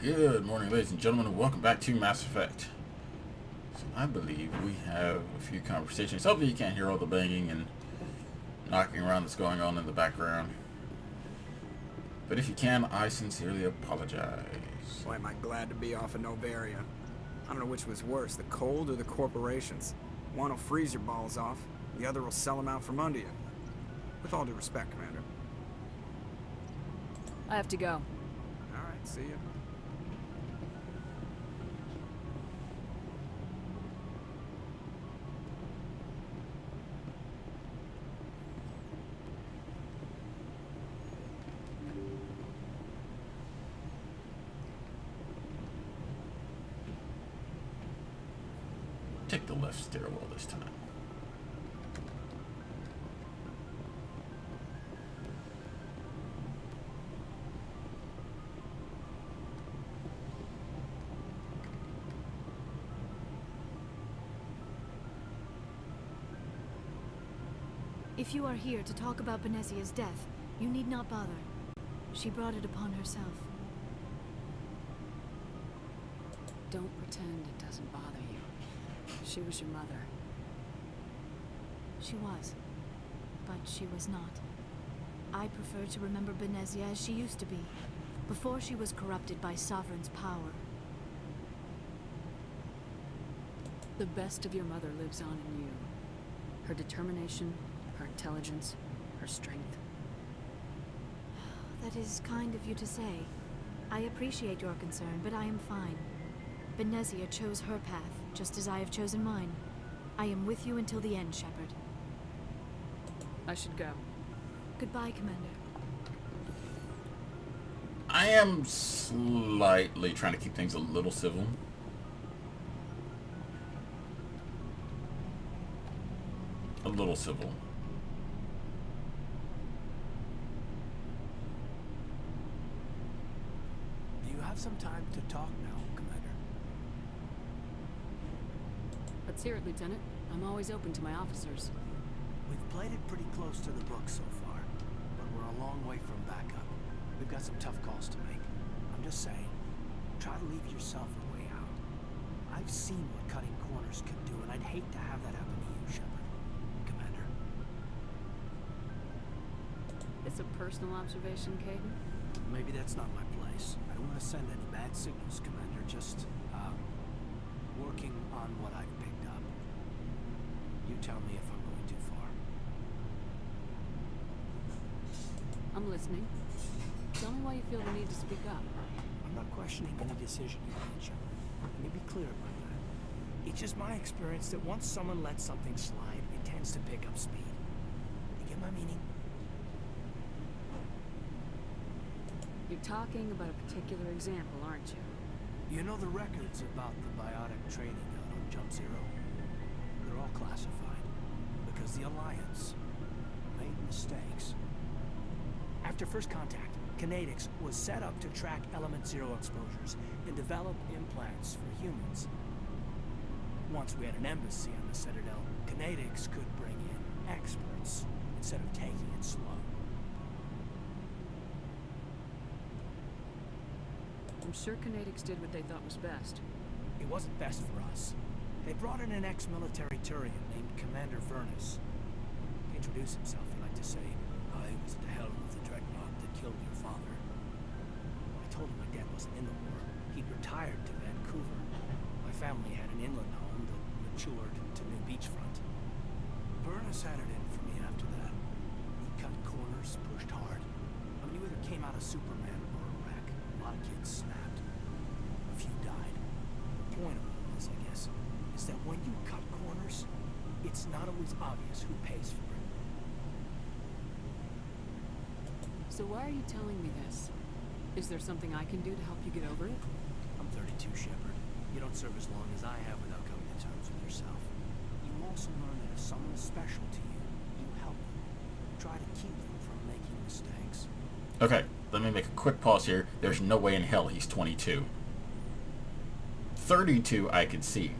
Good morning, ladies and gentlemen, and welcome back to Mass Effect. So I believe we have a few conversations. Hopefully you can't hear all the banging and knocking around that's going on in the background. But if you can, I sincerely apologize. Boy, am I glad to be off of Novaria. I don't know which was worse, the cold or the corporations. One will freeze your balls off, the other will sell them out from under you. With all due respect, Commander. I have to go. Alright, see ya. Take the left stairwell this time. If you are here to talk about Benezia's death, you need not bother. She brought it upon herself. Don't pretend it doesn't bother you. She was your mother. She was. But she was not. I prefer to remember Benezia as she used to be, before she was corrupted by Sovereign's power. The best of your mother lives on in you. Her determination, her intelligence, her strength. That is kind of you to say. I appreciate your concern, but I am fine. Benezia chose her path, just as I have chosen mine. I am with you until the end, Shepard. I should go. Goodbye, Commander. I am slightly trying to keep things a little civil. A little civil. Do you have some time to talk now, Commander? Let's hear it, Lieutenant. I'm always open to my officers. We've played it pretty close to the book so far, but we're a long way from backup. We've got some tough calls to make. I'm just saying, try to leave yourself a way out. I've seen what cutting corners can do, and I'd hate to have that happen to you, Shepard. Commander. It's a personal observation, Caden. Maybe that's not my place. I don't want to send any bad signals, Commander. Just, working on what I've picked up. You tell me if I'm going too far. I'm listening. Tell me why you feel the need to speak up. I'm not questioning any decision you made, Shepard. Let me be clear about that. It's just my experience that once someone lets something slide, it tends to pick up speed. You get my meaning? You're talking about a particular example, aren't you? You know the records about the biotic training out on Jump Zero? They're all classified. Because the Alliance made mistakes. After first contact, Kinetics was set up to track Element Zero exposures and develop implants for humans. Once we had an embassy on the Citadel, Kinetics could bring in experts instead of taking it slow. I'm sure Kinetics did what they thought was best. It wasn't best for us. They brought in an ex-military Turian named Commander Vernus. To introduce himself, he liked to say, I was at the helm of the dreadnought that killed your father. I told him my dad wasn't in the war. He'd retired to Vancouver. My family had an inland home that matured to new beachfront. Vernus had it in for me after that. He cut corners, pushed hard. I mean, you either came out a Superman or a wreck. A lot of kids snapped. A few died. The point of all this, I guess, is that when you cut corners, it's not always obvious who pays for it. So why are you telling me this? Is there something I can do to help you get over it? I'm 32, Shepard. You don't serve as long as I have without coming to terms with yourself. You also learn that if someone is special to you, you help them. Try to keep them from making mistakes. Okay, let me make a quick pause here. There's no way in hell he's 22. 32 I could see.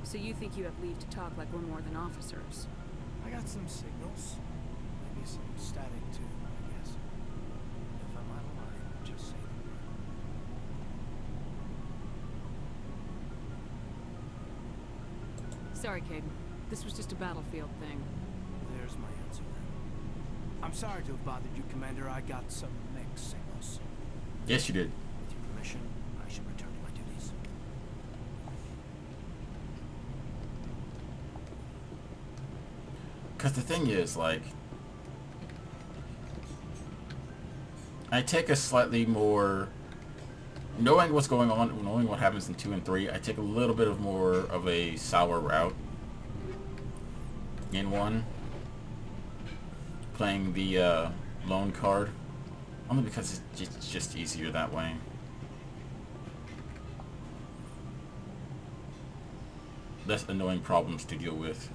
So you think you have leave to talk like we're more than officers? I got some signals. Maybe some static too, I guess. Sorry, Caden. This was just a battlefield thing. There's my answer then. I'm sorry to have bothered you, Commander. I got some mixed signals. Yes, you did. With your permission, I should return to my duties. Because the thing is, like, I take a slightly more, knowing what's going on, knowing what happens in 2 and 3, I take a little bit of more of a sour route in 1, playing the lone card, only because it's just easier that way. Less annoying problems to deal with.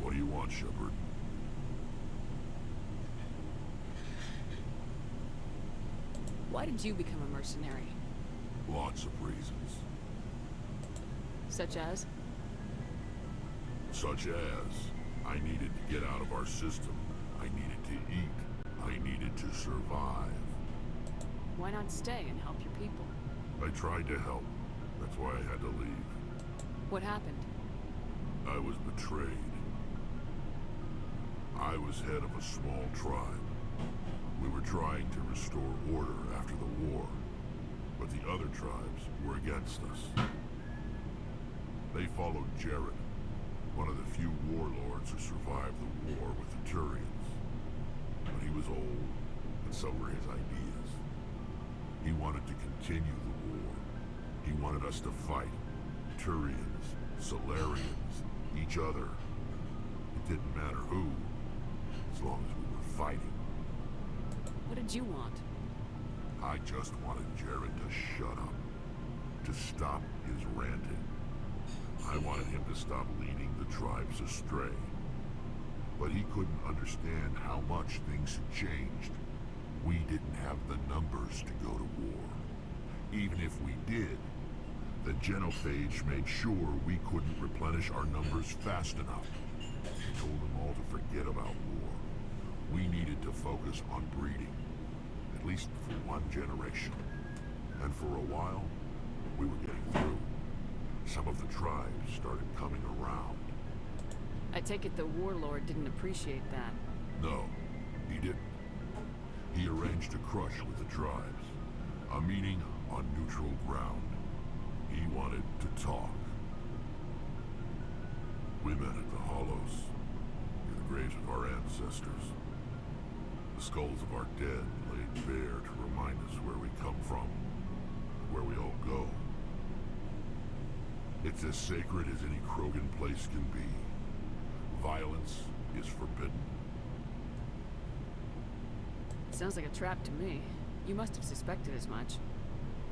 What do you want, Shepard? Why did you become a mercenary? Lots of reasons. Such as? Such as, I needed to get out of our system. I needed to eat. I needed to survive. Why not stay and help your people? I tried to help. That's why I had to leave. What happened? I was betrayed. I was head of a small tribe. We were trying to restore order after the war, but the other tribes were against us. They followed Jared, one of the few warlords who survived the war with the Turians. But he was old, and so were his ideas. He wanted to continue the war. He wanted us to fight. Turians, Solarians, each other. It didn't matter who, as long as we were fighting. What did you want? I just wanted Jared to shut up, to stop his ranting. I wanted him to stop leading the tribes astray. But he couldn't understand how much things had changed. We didn't have the numbers to go to war. Even if we did, the genophage made sure we couldn't replenish our numbers fast enough. He told them all to forget about war. We needed to focus on breeding, at least for one generation. And for a while, we were getting through. Some of the tribes started coming around. I take it the warlord didn't appreciate that. No, he didn't. He arranged a crush with the tribes, a meeting on neutral ground. He wanted to talk. We met at the Hollows, near the graves of our ancestors. The skulls of our dead laid bare to remind us where we come from, where we all go. It's as sacred as any Krogan place can be. Violence is forbidden. Sounds like a trap to me. You must have suspected as much.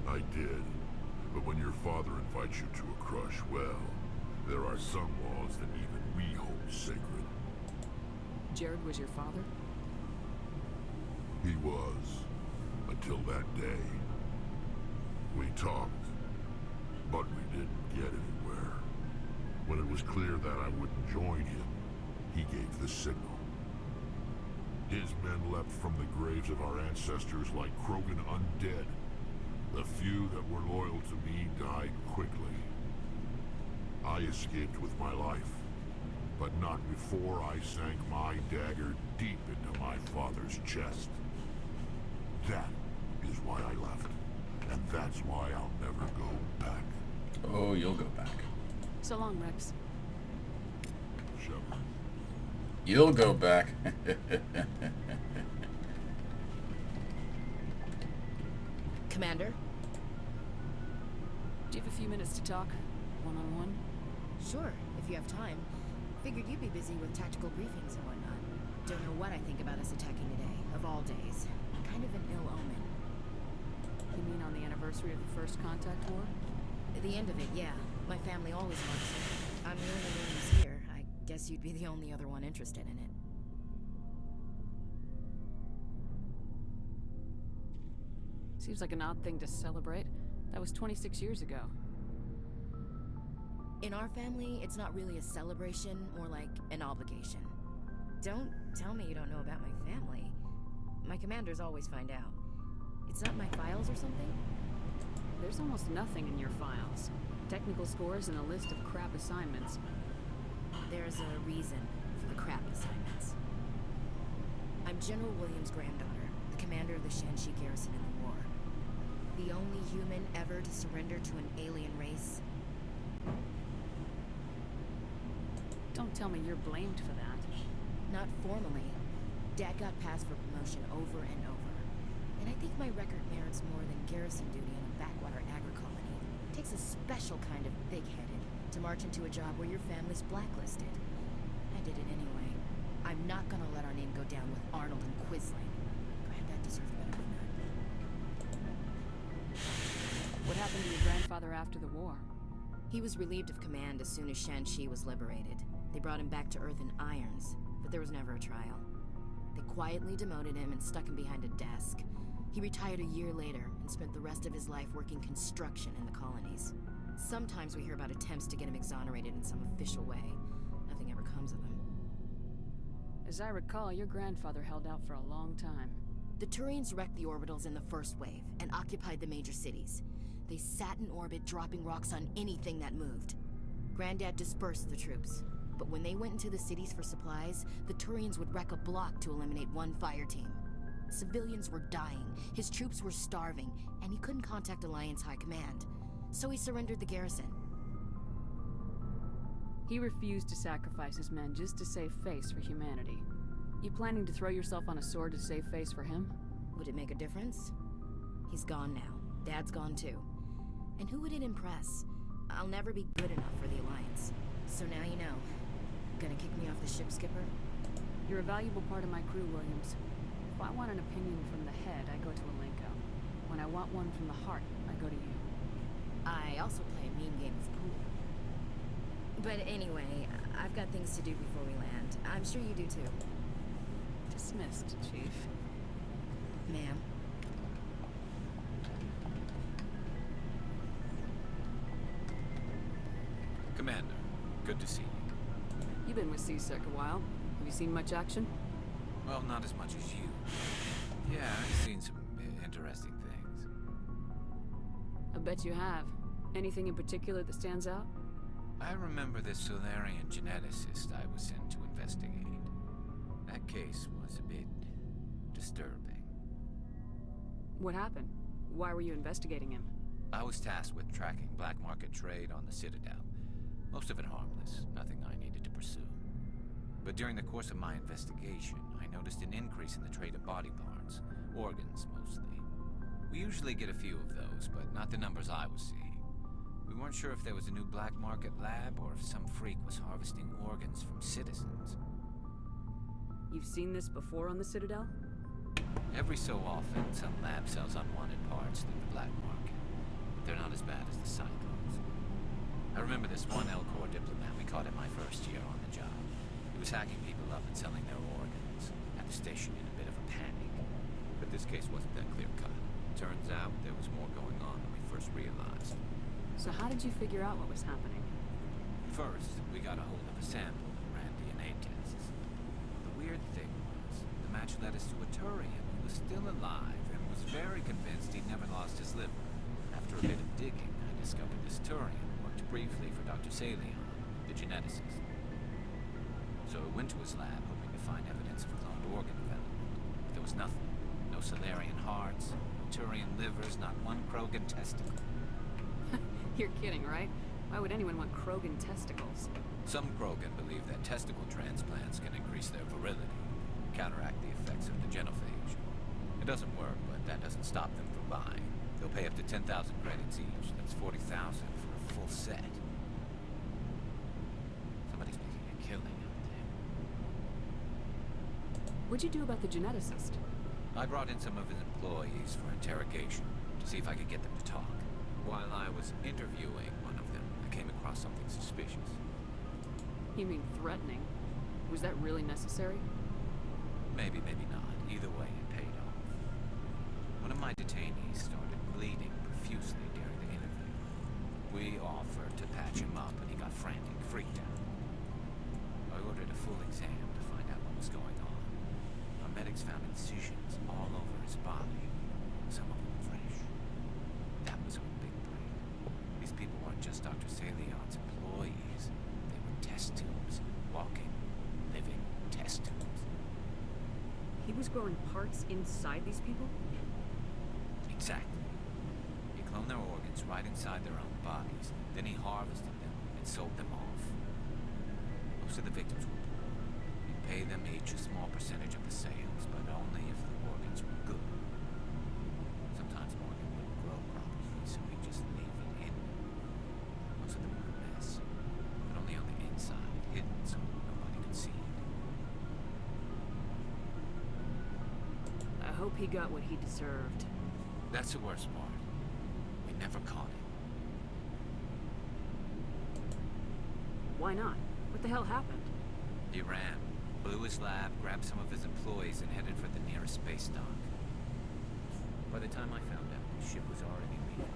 I did. But when your father invites you to a crush, well, there are some laws that even we hold sacred. Jared was your father? He was, until that day. We talked, but we didn't get anywhere. When it was clear that I wouldn't join him, he gave the signal. His men leapt from the graves of our ancestors like Krogan undead. The few that were loyal to me died quickly. I escaped with my life, but not before I sank my dagger deep into my father's chest. That is why I left, and that's why I'll never go back. Oh, you'll go back. So long, Rex. Shepard. You'll go back. Commander? Do you have a few minutes to talk? One-on-one? Sure, if you have time. Figured you'd be busy with tactical briefings and whatnot. Don't know what I think about us attacking today, of all days. Kind of an ill omen. You mean on the anniversary of the first contact war? At the end of it, yeah. My family always wants it. I'm the only one who's here. I guess you'd be the only other one interested in it. Seems like an odd thing to celebrate. That was 26 years ago. In our family, it's not really a celebration, more like an obligation. Don't tell me you don't know about my family. My commanders always find out. It's not my files or something? There's almost nothing in your files. Technical scores and a list of crap assignments. There's a reason for the crap assignments. I'm General Williams' granddaughter, the commander of the Shanxi garrison in the war. The only human ever to surrender to an alien race. Don't tell me you're blamed for that. Not formally. Dad got passed for promotion over and over. And I think my record merits more than garrison duty in a backwater agri colony. It takes a special kind of big-headed to march into a job where your family's blacklisted. I did it anyway. I'm not gonna let our name go down with Arnold and Quisling. Granddad deserved better than that. What happened to your grandfather after the war? He was relieved of command as soon as Shanxi was liberated. They brought him back to Earth in irons, but there was never a trial. They quietly demoted him and stuck him behind a desk. He retired a year later and spent the rest of his life working construction in the colonies. Sometimes we hear about attempts to get him exonerated in some official way. Nothing ever comes of him. As I recall, your grandfather held out for a long time. The Turians wrecked the orbitals in the first wave and occupied the major cities. They sat in orbit, dropping rocks on anything that moved. Granddad dispersed the troops, but when they went into the cities for supplies, the Turians would wreck a block to eliminate one fire team. Civilians were dying, his troops were starving, and he couldn't contact Alliance High Command. So he surrendered the garrison. He refused to sacrifice his men just to save face for humanity. You planning to throw yourself on a sword to save face for him? Would it make a difference? He's gone now. Dad's gone too. And who would it impress? I'll never be good enough for the Alliance. So now you know. Gonna kick me off the ship, Skipper? You're a valuable part of my crew, Williams. If I want an opinion from the head, I go to Alenko. When I want one from the heart, I go to you. I also play a mean game of pool. But anyway, I've got things to do before we land. I'm sure you do too. Dismissed, Chief. Ma'am. Commander, good to see you. You've been with CSEC a while. Have you seen much action? Well, not as much as you. Yeah, I've seen some interesting things. I bet you have. Anything in particular that stands out? I remember this Solarian geneticist I was sent to investigate. That case was a bit disturbing. What happened? Why were you investigating him? I was tasked with tracking black market trade on the Citadel. Most of it harmless, nothing I needed to pursue. But during the course of my investigation, I noticed an increase in the trade of body parts, organs mostly. We usually get a few of those, but not the numbers I was seeing. We weren't sure if there was a new black market lab or if some freak was harvesting organs from citizens. You've seen this before on the Citadel? Every so often, some lab sells unwanted parts through the black market. But they're not as bad as the Cyclones. I remember this one L-Corps diplomat we caught in my first year on the job. He was hacking people up and selling their organs. Had the station in a bit of a panic. But this case wasn't that clear-cut. Turns out there was more going on than we first realized. So how did you figure out what was happening? First, we got a hold of a sample and ran DNA tests. The weird thing was, the match led us to a Turian who was still alive and was very convinced he'd never lost his liver. After a bit of digging, I discovered this Turian worked briefly for Dr. Salion, the geneticist. So I went to his lab hoping to find evidence of cloned organ development. But there was nothing. No Solarian hearts, no Turian livers, not one Krogan testicle. You're kidding, right? Why would anyone want Krogan testicles? Some Krogan believe that testicle transplants can increase their virility, counteract the effects of the genophage. It doesn't work, but that doesn't stop them from buying. They'll pay up to 10,000 credits each. That's 40,000 for a full set. Somebody's making a killing out there. What'd you do about the geneticist? I brought in some of his employees for interrogation to see if I could get them to talk. While I was interviewing one of them, I came across something suspicious. You mean threatening? Was that really necessary? Maybe, maybe not. Either way, it paid off. One of my detainees started bleeding profusely during the interview. We offered to patch him up, and he got frantic, freaked out. I ordered a full exam to find out what was going on. Our medics found incisions all over his body, some of them fresh. That was our big break. These people weren't just Dr. Salion's employees. They were test tubes, walking, living test tubes. He was growing parts inside these people? Exactly. He cloned their organs right inside their own bodies. Then he harvested them and sold them off. Most of the victims were poor. He'd pay them each a small percentage of the sales, but only if the organs were good. Sometimes an organ wouldn't grow properly, so he'd just leave it in. Most of them were a mess, but only on the inside, hidden so nobody could see it. I hope he got what he deserved. That's the worst part. We never caught him. Why not? What the hell happened? He ran, blew his lab, grabbed some of his employees, and headed for the nearest space dock. By the time I found out, his ship was already leaving.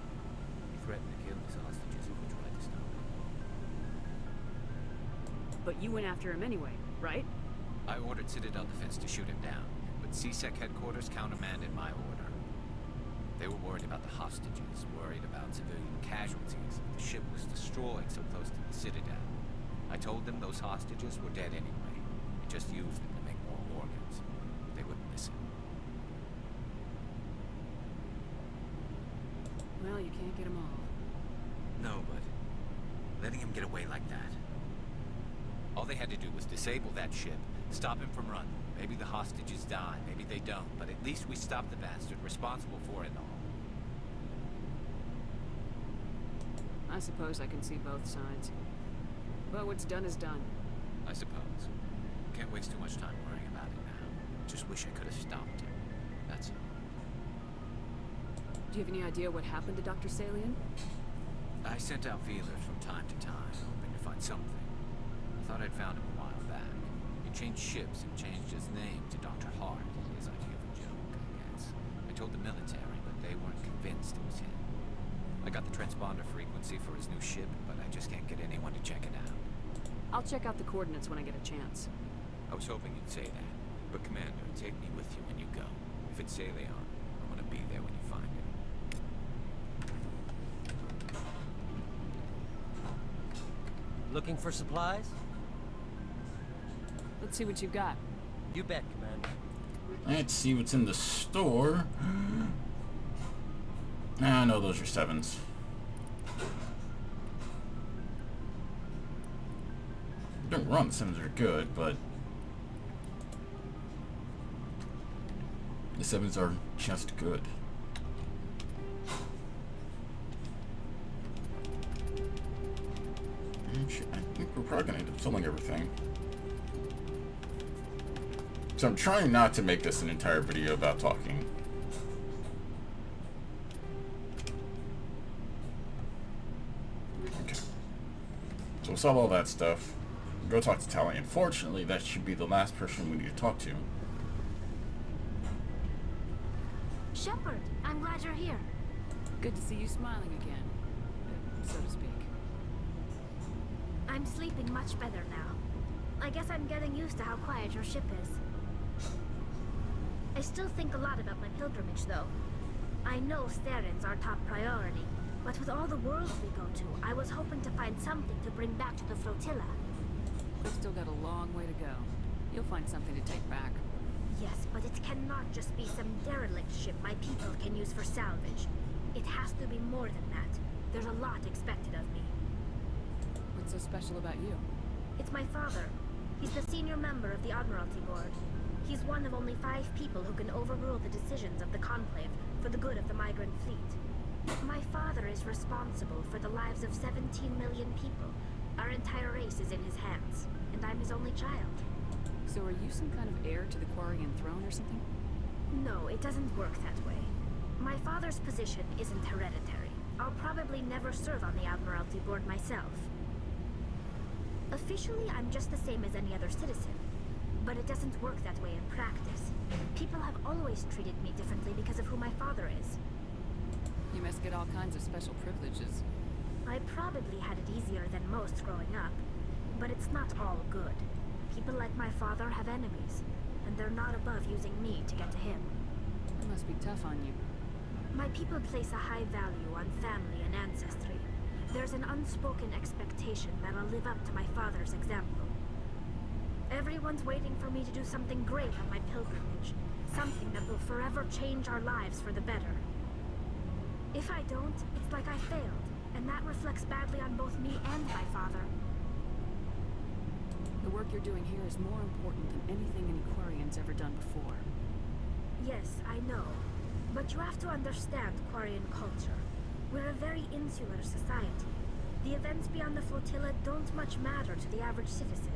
He threatened to kill his hostages if we tried to stop him. But you went after him anyway, right? I ordered Citadel Defense to shoot him down, but CSEC headquarters countermanded my order. They were worried about the hostages, worried about civilian casualties. The ship was destroyed so close to the Citadel. I told them those hostages were dead anyway. We just used them to make more organs. They wouldn't listen. Well, you can't get them all. No, but letting him get away like that. All they had to do was disable that ship, stop him from running. Maybe the hostages die, maybe they don't, but at least we stopped the bastard responsible for it all. I suppose I can see both sides. But what's done is done. I suppose. Can't waste too much time worrying about it now. Just wish I could have stopped him. That's all. Do you have any idea what happened to Dr. Salion? I sent out feelers from time to time, hoping to find something. I thought I'd found him a while back. He changed ships and changed his name to Dr. Hart, his idea of a joke, I guess. I told the military, but they weren't convinced it was him. I got the transponder frequency for his new ship, but I just can't get anyone to check it out. I'll check out the coordinates when I get a chance. I was hoping you'd say that. But Commander, take me with you when you go. If it's Salion, I want to be there when you find him. Looking for supplies? Let's see what you've got. You bet, Commander. Let's see what's in the store. Ah, no, those are 7s. Don't get me wrong, the 7s are good, but the 7s are just good. Actually, I think we're probably gonna end up selling everything. So I'm trying not to make this an entire video about talking. Okay. So we'll sell all that stuff. Go talk to Tally. Unfortunately, that should be the last person we need to talk to. Shepard, I'm glad you're here. Good to see you smiling again, so to speak. I'm sleeping much better now. I guess I'm getting used to how quiet your ship is. I still think a lot about my pilgrimage, though. I know Starin's our top priority, but with all the worlds we go to, I was hoping to find something to bring back to the flotilla. We've still got a long way to go. You'll find something to take back. Yes, but it cannot just be some derelict ship my people can use for salvage. It has to be more than that. There's a lot expected of me. What's so special about you? It's my father. He's the senior member of the Admiralty Board. He's one of only 5 people who can overrule the decisions of the Conclave for the good of the migrant fleet. My father is responsible for the lives of 17 million people. Our entire race is in his hands, and I'm his only child. So are you some kind of heir to the Quarian throne or something? No, it doesn't work that way. My father's position isn't hereditary. I'll probably never serve on the Admiralty Board myself. Officially, I'm just the same as any other citizen. But it doesn't work that way in practice. People have always treated me differently because of who my father is. You must get all kinds of special privileges. I probably had it easier than most growing up, but it's not all good. People like my father have enemies, and they're not above using me to get to him. That must be tough on you. My people place a high value on family and ancestry. There's an unspoken expectation that I'll live up to my father's example. Everyone's waiting for me to do something great on my pilgrimage, something that will forever change our lives for the better. If I don't, it's like I failed, and that reflects badly on both me and my father. The work you're doing here is more important than anything an Aquarian's ever done before. Yes, I know. But you have to understand Quarian culture. We're a very insular society. The events beyond the flotilla don't much matter to the average citizen.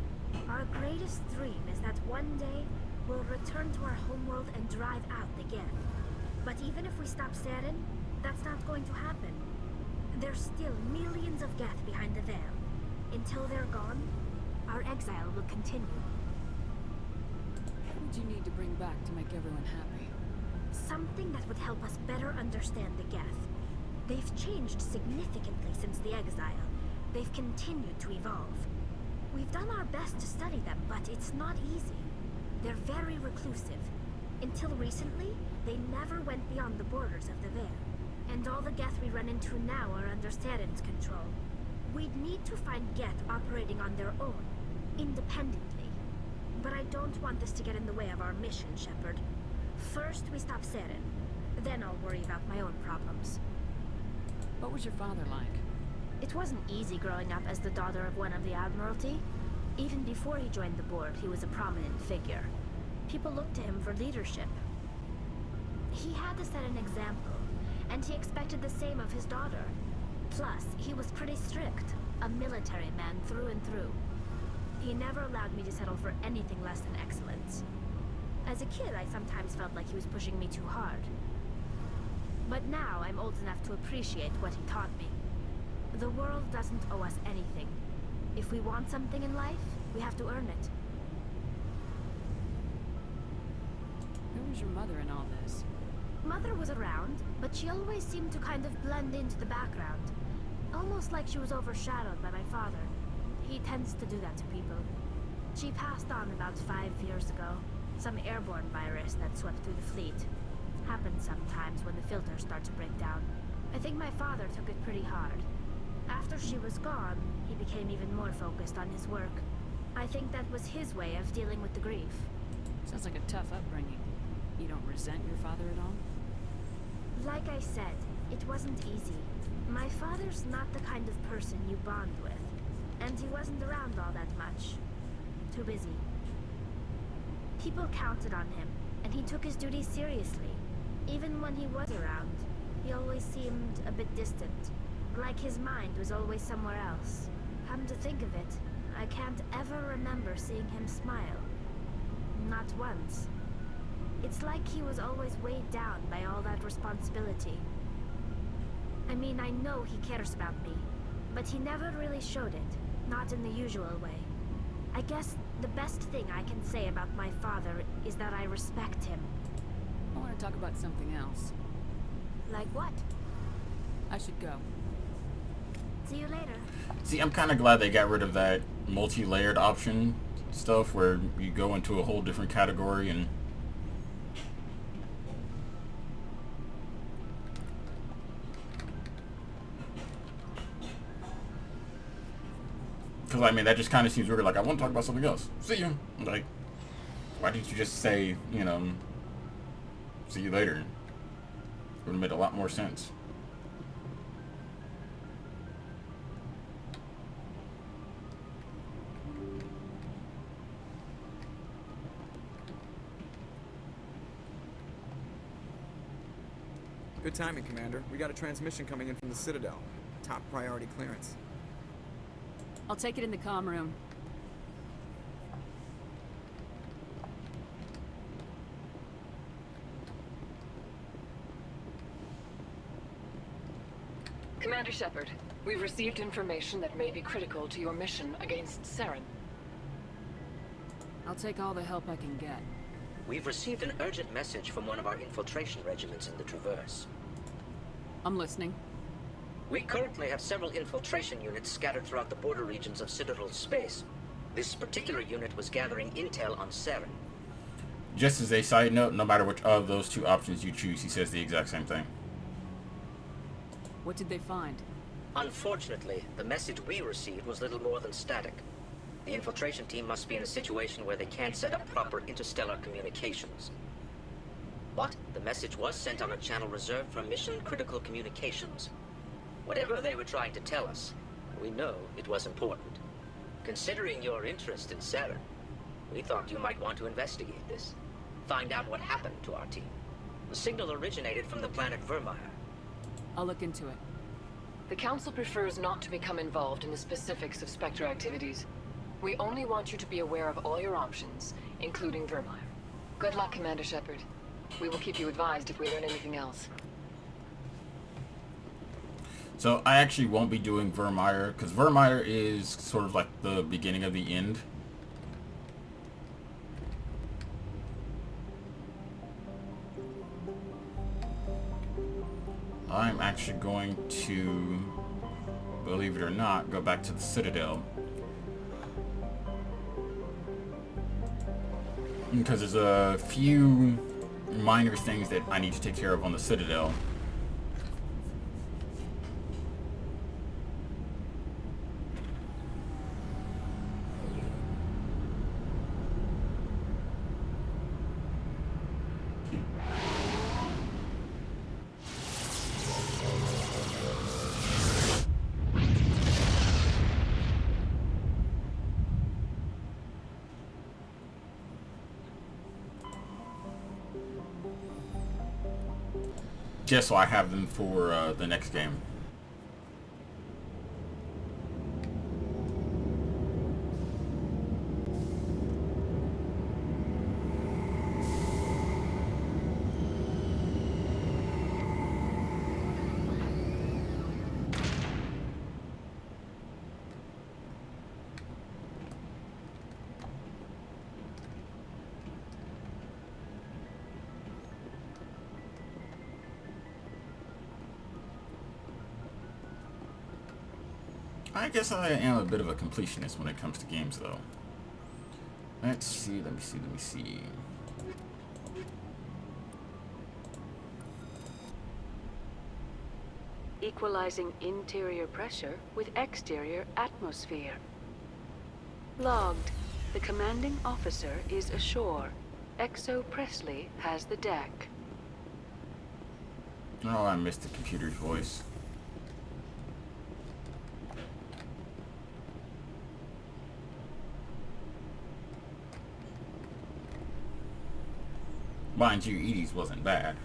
Our greatest dream is that one day we'll return to our homeworld and drive out the Geth. But even if we stop Saren, that's not going to happen. There's still millions of Geth behind the veil. Until they're gone, our exile will continue. What would you need to bring back to make everyone happy? Something that would help us better understand the Geth. They've changed significantly since the exile. They've continued to evolve. We've done our best to study them, but it's not easy. They're very reclusive. Until recently, they never went beyond the borders of the Veil. And all the Geth we run into now are under Saren's control. We'd need to find Geth operating on their own, independently. But I don't want this to get in the way of our mission, Shepard. First, we stop Saren. Then I'll worry about my own problems. What was your father like? It wasn't easy growing up as the daughter of one of the Admiralty. Even before he joined the board, he was a prominent figure. People looked to him for leadership. He had to set an example, and he expected the same of his daughter. Plus, he was pretty strict, a military man through and through. He never allowed me to settle for anything less than excellence. As a kid, I sometimes felt like he was pushing me too hard. But now, I'm old enough to appreciate what he taught me. The world doesn't owe us anything. If we want something in life, we have to earn it. Who was your mother in all this? Mother was around, but she always seemed to kind of blend into the background. Almost like she was overshadowed by my father. He tends to do that to people. She passed on about 5 years ago. Some airborne virus that swept through the fleet. Happens sometimes when the filters start to break down. I think my father took it pretty hard. After she was gone, he became even more focused on his work. I think that was his way of dealing with the grief. Sounds like a tough upbringing. You don't resent your father at all? Like I said, it wasn't easy. My father's not the kind of person you bond with. And he wasn't around all that much. Too busy. People counted on him, and he took his duties seriously. Even when he was around, he always seemed a bit distant. Like his mind was always somewhere else. Come to think of it, I can't ever remember seeing him smile. Not once. It's like he was always weighed down by all that responsibility. I mean, I know he cares about me, but he never really showed it. Not in the usual way. I guess the best thing I can say about my father is that I respect him. I want to talk about something else. Like what? I should go. See you later. See, I'm kind of glad they got rid of that multi-layered option stuff where you go into a whole different category and... Because, I mean, that just kind of seems weird. Like, I want to talk about something else. See you. Like, why didn't you just say, you know, see you later? It would have made a lot more sense. Good timing, Commander. We got a transmission coming in from the Citadel. Top priority clearance. I'll take it in the comm room. Commander Shepard, we've received information that may be critical to your mission against Saren. I'll take all the help I can get. We've received an urgent message from one of our infiltration regiments in the Traverse. I'm listening. We currently have several infiltration units scattered throughout the border regions of Citadel space. This particular unit was gathering intel on Saren. Just as a side note, no matter which of those two options you choose, he says the exact same thing. What did they find? Unfortunately, the message we received was little more than static. The infiltration team must be in a situation where they can't set up proper interstellar communications. But the message was sent on a channel reserved for mission-critical communications. Whatever they were trying to tell us, we know it was important. Considering your interest in Saren, we thought you might want to investigate this. Find out what happened to our team. The signal originated from the planet Vermeer. I'll look into it. The Council prefers not to become involved in the specifics of Spectre activities. We only want you to be aware of all your options, including Vermeer. Good luck, Commander Shepard. We will keep you advised if we learn anything else. So I actually won't be doing Vermeer, because Vermeer is sort of like the beginning of the end. I'm actually going to, believe it or not, go back to the Citadel. Because there's a few minor things that I need to take care of on the Citadel. Just so I have them for the next game. I guess I am a bit of a completionist when it comes to games, though. Let's see, let me see. Equalizing interior pressure with exterior atmosphere. Logged. The commanding officer is ashore. Exo Presley has the deck. Oh, I missed the computer's voice. Mind you, Edie's wasn't bad.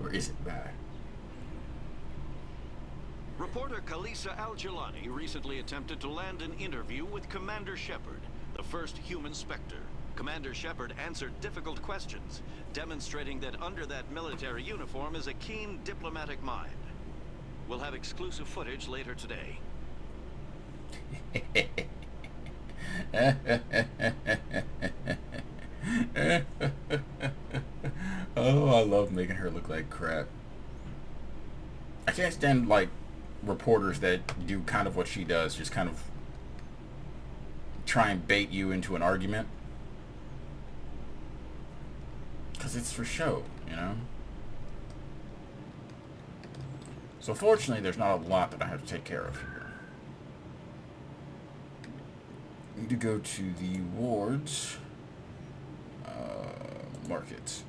Or is it bad? Reporter Kalisa Al-Jalani recently attempted to land an interview with Commander Shepard, the first human Spectre. Commander Shepard answered difficult questions, demonstrating that under that military uniform is a keen diplomatic mind. We'll have exclusive footage later today. Oh, I love making her look like crap. I can't stand, like, reporters that do kind of what she does, just kind of try and bait you into an argument. Because it's for show, you know? So fortunately, there's not a lot that I have to take care of here. I need to go to the wards. Market.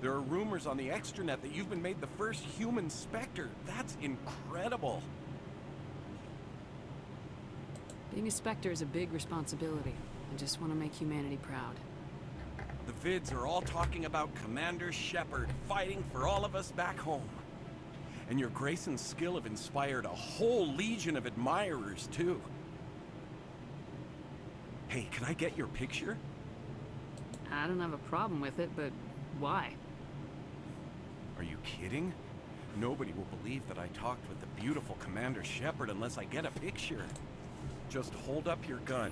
There are rumors on the extranet that you've been made the first human Spectre. That's incredible. Being a Spectre is a big responsibility. I just want to make humanity proud. The vids are all talking about Commander Shepard fighting for all of us back home. And your grace and skill have inspired a whole legion of admirers, too. Hey, can I get your picture? I don't have a problem with it, but why? Are you kidding? Nobody will believe that I talked with the beautiful Commander Shepard unless I get a picture. Just hold up your gun.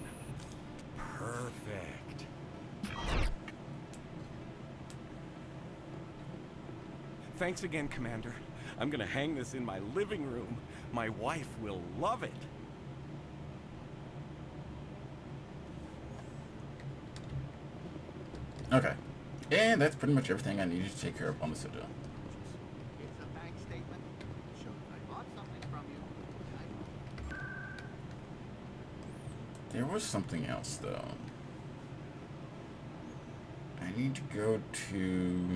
Perfect. Thanks again, Commander. I'm gonna hang this in my living room. My wife will love it. Okay. And that's pretty much everything I needed to take care of on the Citadel. It's a bank statement. Shows I bought something from you. There was something else, though. I need to go to...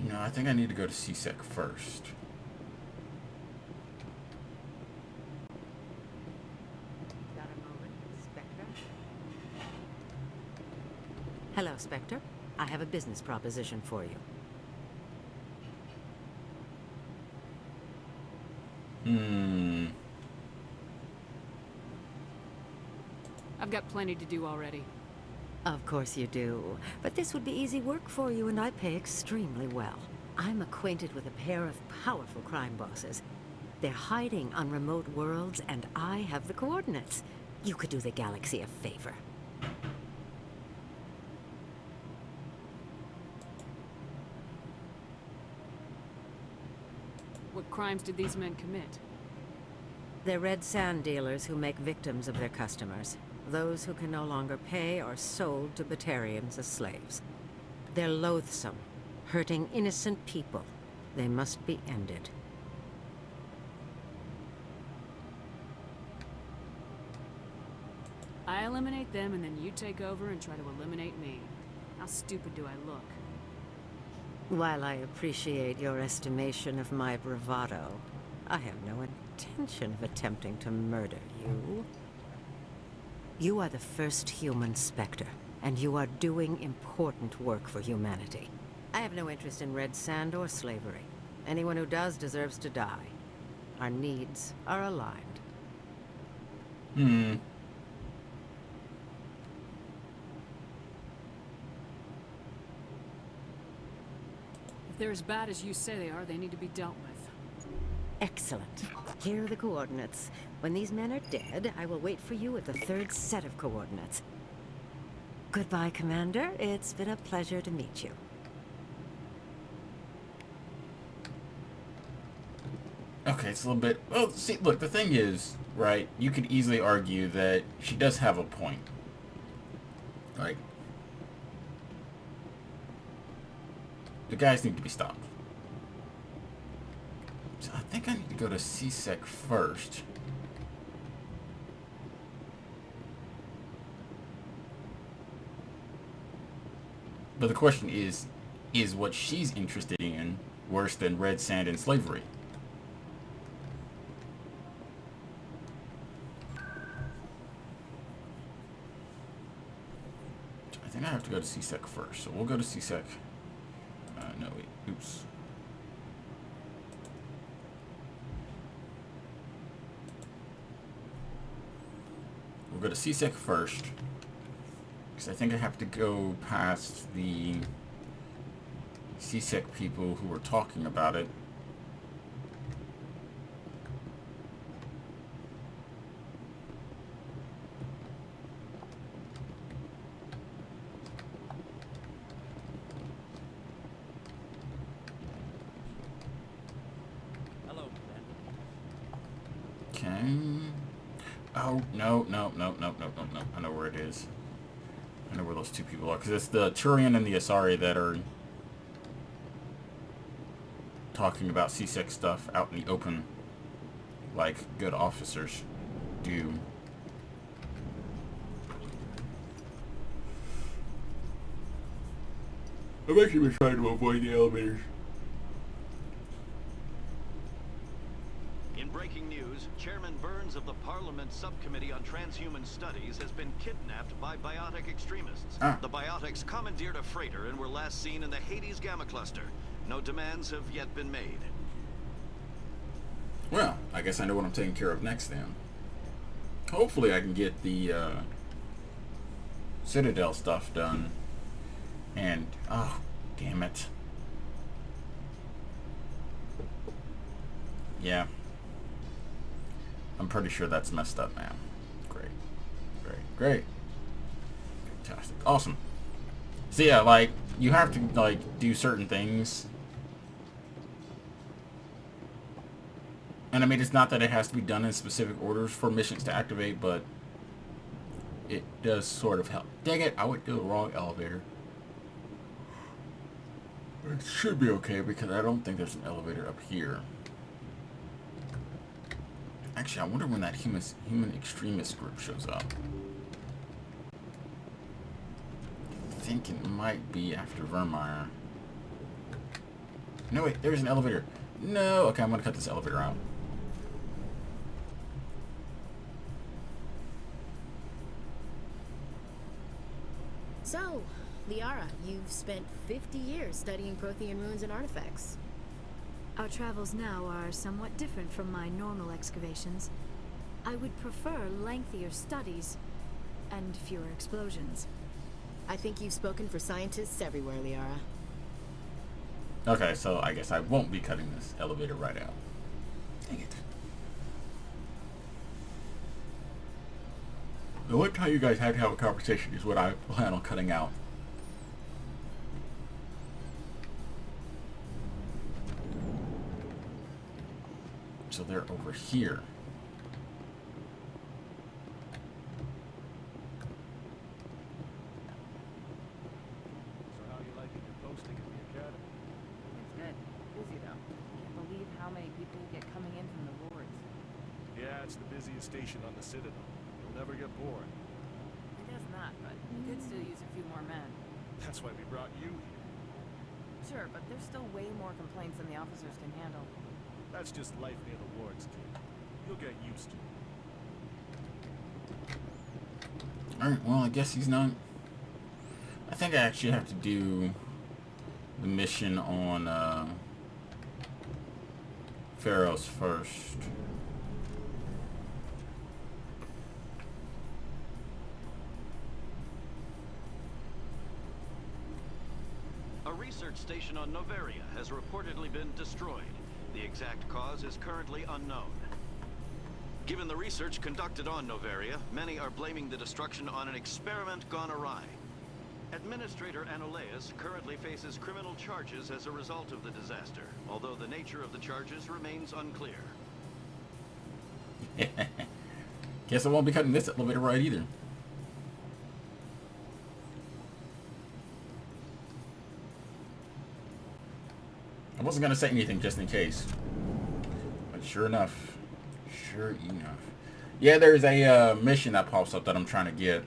No, I think I need to go to CSEC first. Got a moment, Spectre? Hello, Spectre. I have a business proposition for you. I've got plenty to do already. Of course you do. But this would be easy work for you, and I pay extremely well. I'm acquainted with a pair of powerful crime bosses. They're hiding on remote worlds, and I have the coordinates. You could do the galaxy a favor. What crimes did these men commit? They're red sand dealers who make victims of their customers. Those who can no longer pay are sold to Batarians as slaves. They're loathsome, hurting innocent people. They must be ended. I eliminate them and then you take over and try to eliminate me. How stupid do I look? While I appreciate your estimation of my bravado, I have no intention of attempting to murder you. You are the first human Spectre, and you are doing important work for humanity. I have no interest in red sand or slavery. Anyone who does deserves to die. Our needs are aligned. Hmm. If they're as bad as you say they are, they need to be dealt with. Excellent. Here are the coordinates. When these men are dead, I will wait for you at the third set of coordinates. Goodbye, Commander. It's been a pleasure to meet you. Okay, it's a little bit... Well, see, look, the thing is, right, you could easily argue that she does have a point. Like, the guys need to be stopped. So I think I need to go to CSEC first. But the question is what she's interested in worse than red sand and slavery? I think I have to go to CSEC first, so we'll go to CSEC. No, wait, oops. We'll go to CSEC first, because I think I have to go past the CSEC people who were talking about it. Hello, Okay. Oh, no. I know where it is. I know where those two people are, because it's the Turian and the Asari that are talking about CSEC stuff out in the open, like good officers do. I've actually been trying to avoid the elevators. In breaking news, Chairman Burns of the Parliament Subcommittee on Transhuman Studies has been kidnapped by biotic extremists. The biotics commandeered a freighter and were last seen in the Hades Gamma Cluster. No demands have yet been made. Well, I guess I know what I'm taking care of next then. Hopefully I can get the Citadel stuff done. And, oh, damn it. Yeah. I'm pretty sure that's messed up now. Great. Great. Great. Fantastic. Awesome. So yeah, like, you have to, like, do certain things. And I mean, it's not that it has to be done in specific orders for missions to activate, but it does sort of help. Dang it, I went to the wrong elevator. It should be okay because I don't think there's an elevator up here. Actually, I wonder when that human extremist group shows up. I think it might be after Vermeer. No, wait, there's an elevator. No, okay, I'm gonna cut this elevator out. So, Liara, you've spent 50 years studying Prothean ruins and artifacts. Our travels now are somewhat different from my normal excavations. I would prefer lengthier studies and fewer explosions. I think you've spoken for scientists everywhere, Liara. Okay, so I guess I won't be cutting this elevator right out. Dang it. The one time you guys had to have a conversation is what I plan on cutting out. So they're over here. So how you liking your posting at the academy? It's good. Busy though. Can't believe how many people get coming in from the wards. Yeah, it's the busiest station on the Citadel. You'll never get bored. It does not, but we could still use a few more men. That's why we brought you here. Sure, but there's still way more complaints than the officers can handle. That's just life near the wards, kid. You'll get used to it. Alright, well, I guess he's not... I think I actually have to do the mission on Pharaoh's first. A research station on Noveria has reportedly been destroyed. The exact cause is currently unknown. Given the research conducted on Noveria, many are blaming the destruction on an experiment gone awry. Administrator Anoleus currently faces criminal charges as a result of the disaster, although the nature of the charges remains unclear. Guess I won't be cutting this elevator right either. I wasn't going to say anything just in case. But sure enough. Sure enough. Yeah, there's a mission that pops up that I'm trying to get.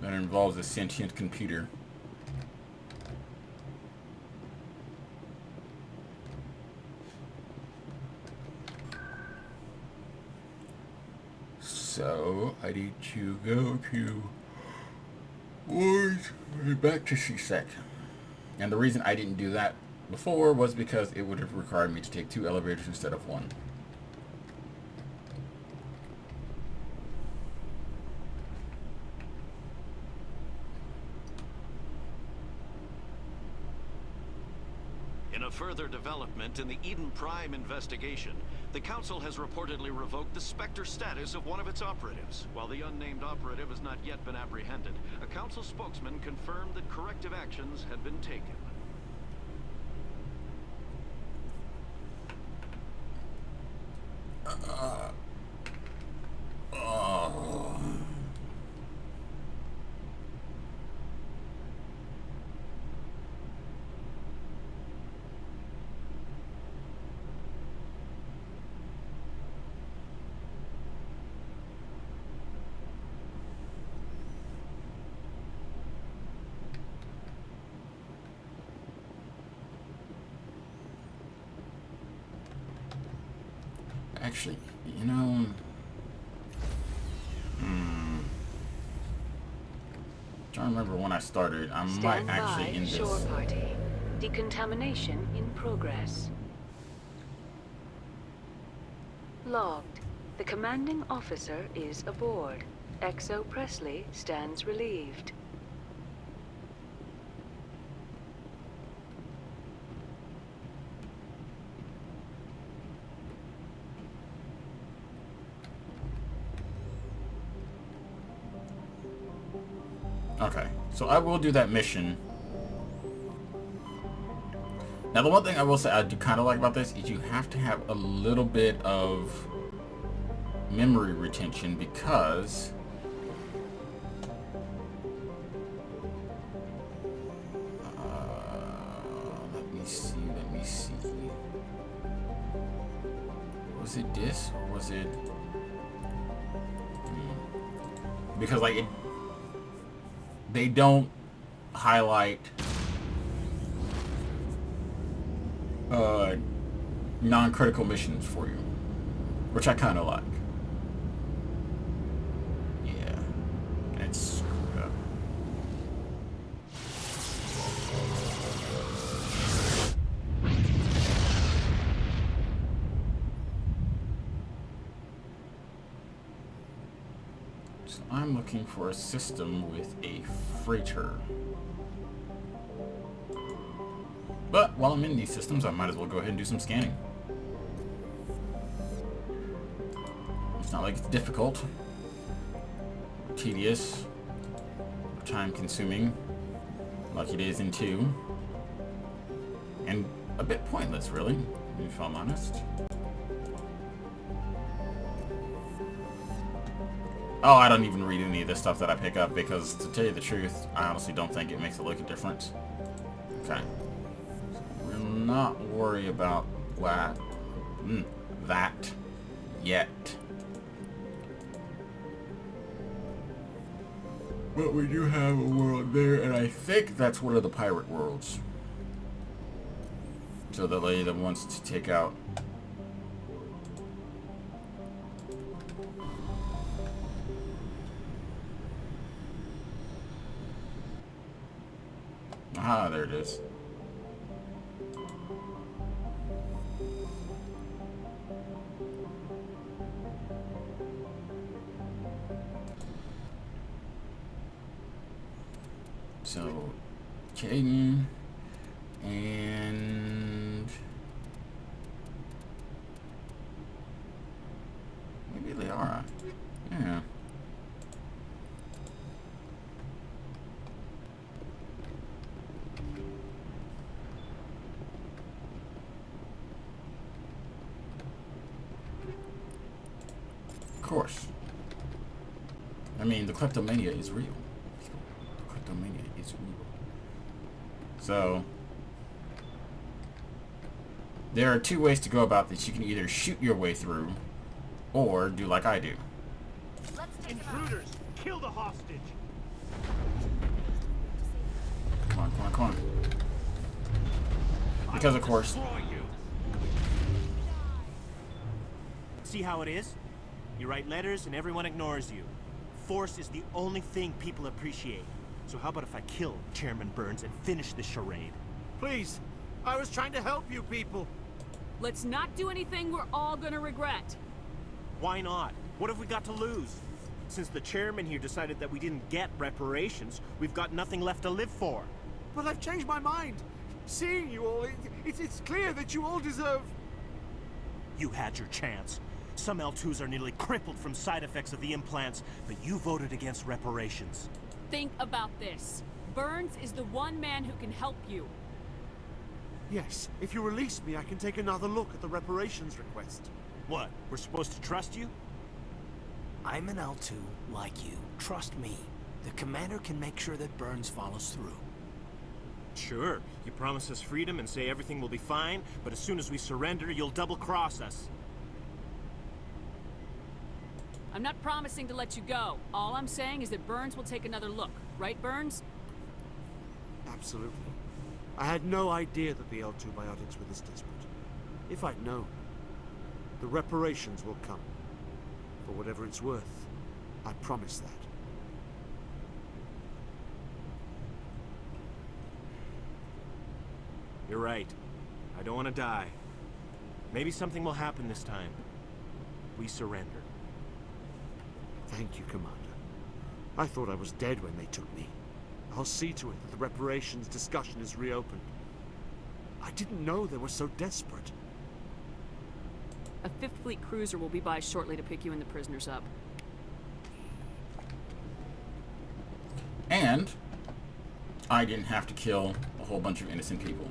That involves a sentient computer. So, I need to go to Wards back to CSEC. And the reason I didn't do that before was because it would have required me to take 2 elevators instead of 1. In a further development in the Eden Prime investigation, the Council has reportedly revoked the Spectre status of one of its operatives. While the unnamed operative has not yet been apprehended, a Council spokesman confirmed that corrective actions had been taken. Actually, you know... Trying to remember when I started. I might actually end this. Shore party. Decontamination in progress. Logged. The commanding officer is aboard. XO Presley stands relieved. Okay, so I will do that mission. Now, the one thing I will say I do kind of like about this is you have to have a little bit of memory retention because let me see. Was it this or was it? Because like they don't highlight non-critical missions for you, which I kind of like. Yeah, it's screwed up. So I'm looking for a system with a freighter. But while I'm in these systems, I might as well go ahead and do some scanning. It's not like it's difficult, tedious, time-consuming, like it is in 2, and a bit pointless, really, if I'm honest. Oh, I don't even read any of the stuff that I pick up because, to tell you the truth, I honestly don't think it makes a lick of difference. Okay. So we'll not worry about that yet. But we do have a world there, and I think that's one of the pirate worlds. So the lady that wants to take out... Ah, there it is. So, Caden and maybe Liara. Yeah. Of course. I mean, the kleptomania is real. Kleptomania is real. So, there are 2 ways to go about this. You can either shoot your way through, or do like I do. Intruders! Kill the hostage! Come on, come on, come on. Because of course. See how it is? You write letters and everyone ignores you. Force is the only thing people appreciate. So how about if I kill Chairman Burns and finish this charade? Please, I was trying to help you people. Let's not do anything we're all gonna regret. Why not? What have we got to lose? Since the chairman here decided that we didn't get reparations, we've got nothing left to live for. But I've changed my mind. Seeing you all, it's clear that you all deserve... You had your chance. Some L2s are nearly crippled from side effects of the implants, but you voted against reparations. Think about this. Burns is the one man who can help you. Yes, if you release me, I can take another look at the reparations request. What, we're supposed to trust you? I'm an L2 like you. Trust me. The commander can make sure that Burns follows through. Sure, you promise us freedom and say everything will be fine, but as soon as we surrender, you'll double-cross us. I'm not promising to let you go. All I'm saying is that Burns will take another look. Right, Burns? Absolutely. I had no idea that the L2 biotics were this desperate. If I'd known, the reparations will come. For whatever it's worth, I promise that. You're right. I don't want to die. Maybe something will happen this time. We surrender. Thank you, Commander. I thought I was dead when they took me. I'll see to it that the reparations discussion is reopened. I didn't know they were so desperate. A Fifth Fleet cruiser will be by shortly to pick you and the prisoners up. And I didn't have to kill a whole bunch of innocent people.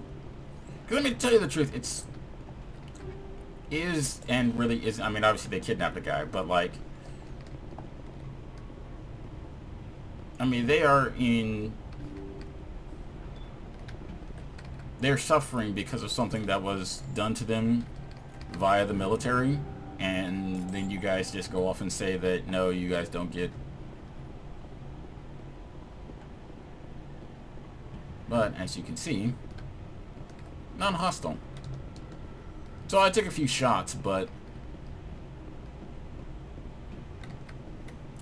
Because let me tell you the truth, I mean, obviously they kidnapped the guy, but like, I mean, they're suffering because of something that was done to them via the military, and then you guys just go off and say that, no, you guys don't get. But, as you can see, non-hostile. So I took a few shots, but...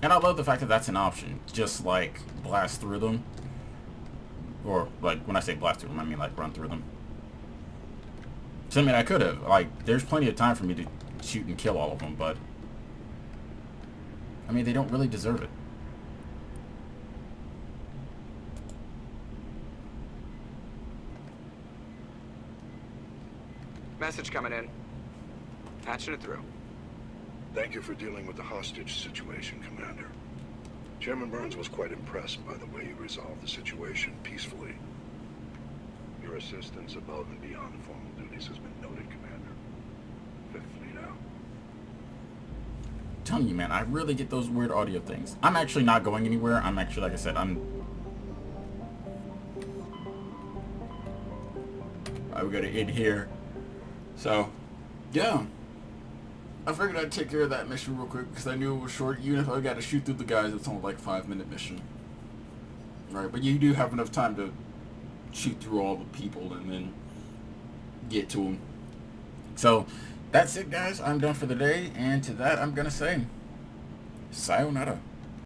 And I love the fact that that's an option. Just, like, blast through them. Or, like, when I say blast through them, I mean, like, run through them. So, I mean, I could have. Like, there's plenty of time for me to shoot and kill all of them, but... I mean, they don't really deserve it. Message coming in. Patching it through. Thank you for dealing with the hostage situation, Commander. Chairman Burns was quite impressed by the way you resolved the situation peacefully. Your assistance above and beyond formal duties has been noted, Commander. Fifth Fleet out. I'm telling you, man, I really get those weird audio things. I'm actually not going anywhere. I'm actually, like I said, Alright, we gotta end here. So, yeah. I figured I'd take care of that mission real quick because I knew it was short. Even if I got to shoot through the guys, it's only like a 5-minute mission. Right, but you do have enough time to shoot through all the people and then get to them. So, that's it, guys. I'm done for the day. And to that, I'm going to say, sayonara.